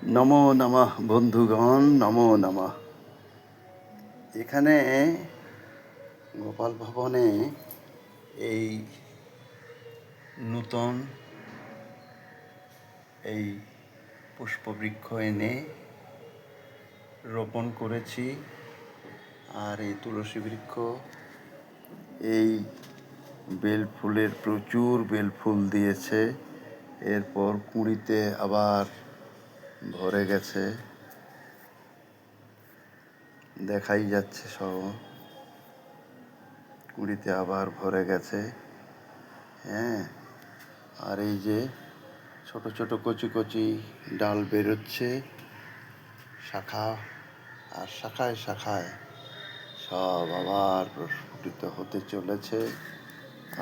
নমো নমঃ বন্ধুগণ, নমো নমঃ। এখানে গোপাল ভবনে এই নূতন এই পুষ্পবৃক্ষ এনে রোপণ করেছি। আর এই তুলসী বৃক্ষ, এই বেলফুলের প্রচুর বেলফুল দিয়েছে। এরপর কুঁড়িতে আবার ভরে গেছে, দেখাই যাচ্ছে সব কুঁড়িতে আবার ভরে গেছে। হ্যাঁ, আর এই যে ছোট ছোট কচি কচি ডাল বেরোচ্ছে, শাখা আর শাখায় শাখায় সব আবার প্রস্ফুটিত হতে চলেছে।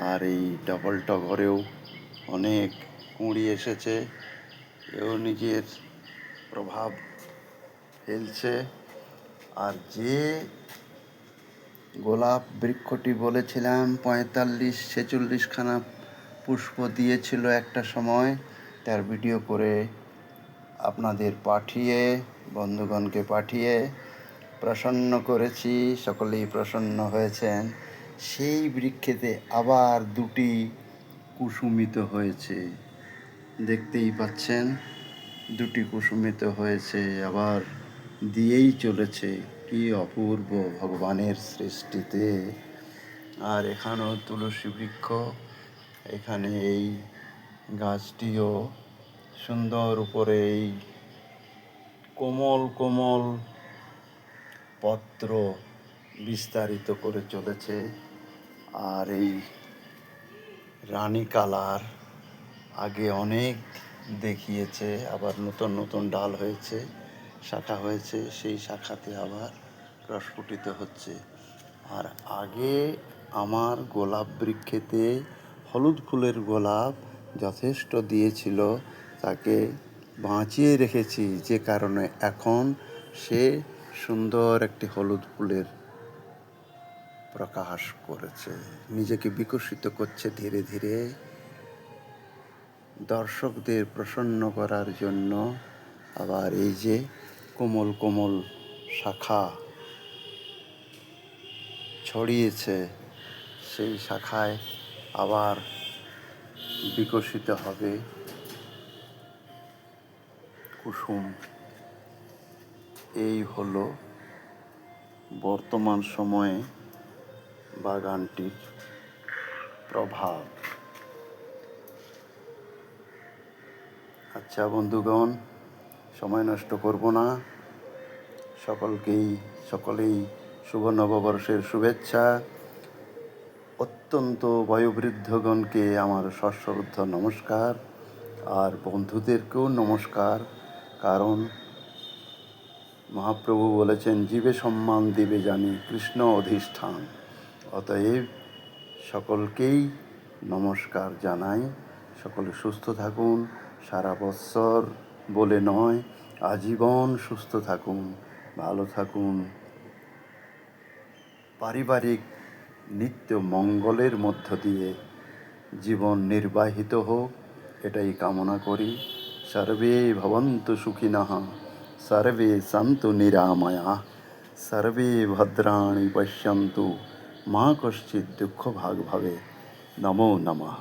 আর এই ডবল টগরেও অনেক কুঁড়ি এসেছে, এও নিজের প্রভাব ফেলছে। আর যে গোলাপ বৃক্ষটি বলেছিলাম 45-46খানা পুষ্প দিয়েছিল একটা সময়, তার ভিডিও করে আপনাদের পাঠিয়ে, বন্ধুগণকে পাঠিয়ে প্রসন্ন করেছি। সকলেই প্রসন্ন হয়েছেন। সেই বৃক্ষেতে আবার দুটি কুসুমিত হয়েছে, দেখতেই পাচ্ছেন। দুটি কুসুমিত হয়েছে, আবার দিয়েই চলেছে। কি অপূর্ব ভগবানের সৃষ্টিতে। আর এখানেও তুলসী বৃক্ষ, এখানে এই গাছটিও সুন্দর, উপরে এই কোমল কোমল পত্র বিস্তারিত করে চলেছে। আর এই রানী কালার আগে অনেক দেখিয়েছে, আবার নতুন নতুন ডাল হয়েছে, শাখা হয়েছে, সেই শাখাতে আবার প্রস্ফুটিত হচ্ছে। আর আগে আমার গোলাপ বৃক্ষেতে হলুদ ফুলের গোলাপ যথেষ্ট দিয়েছিল, তাকে বাঁচিয়ে রেখেছি, যে কারণে এখন সে সুন্দর একটি হলুদ ফুলের প্রকাশ করেছে, নিজেকে বিকশিত করছে ধীরে ধীরে। দর্শকদের প্রসন্ন করার জন্য আবার এই যে কোমল কোমল শাখা ছড়িয়েছে, সেই শাখায় আবার বিকশিত হবে কুসুম। এই হলো বর্তমান সময়ে বাগানটির প্রভাব। আচ্ছা বন্ধুগণ, সময় নষ্ট করব না। সকলেই শুভ নববর্ষের শুভেচ্ছা। অত্যন্ত বয়োবৃদ্ধগণকে আমার সশ্রদ্ধ নমস্কার, আর বন্ধুদেরকেও নমস্কার। কারণ মহাপ্রভু বলেছেন, জীবে সম্মান দিবে জানি কৃষ্ণ অধিষ্ঠান। অতএব সকলকেই নমস্কার জানাই। সকলে সুস্থ থাকুন, সারা বৎসর বলে নয়, আজীবন সুস্থ থাকুন, ভালো থাকুন। পারিবারিক নিত্য মঙ্গলের মধ্য দিয়ে জীবন নির্বাহিত হোক, এটাই কামনা করি। সর্বে ভবন্তু সুখিনঃ, সর্বে সন্তু নিরাময়াঃ, সর্বে ভদ্রাণি পশ্যন্তু, মা কশ্চিৎ দুঃখভাগ্ ভবেৎ। নমো নমঃ।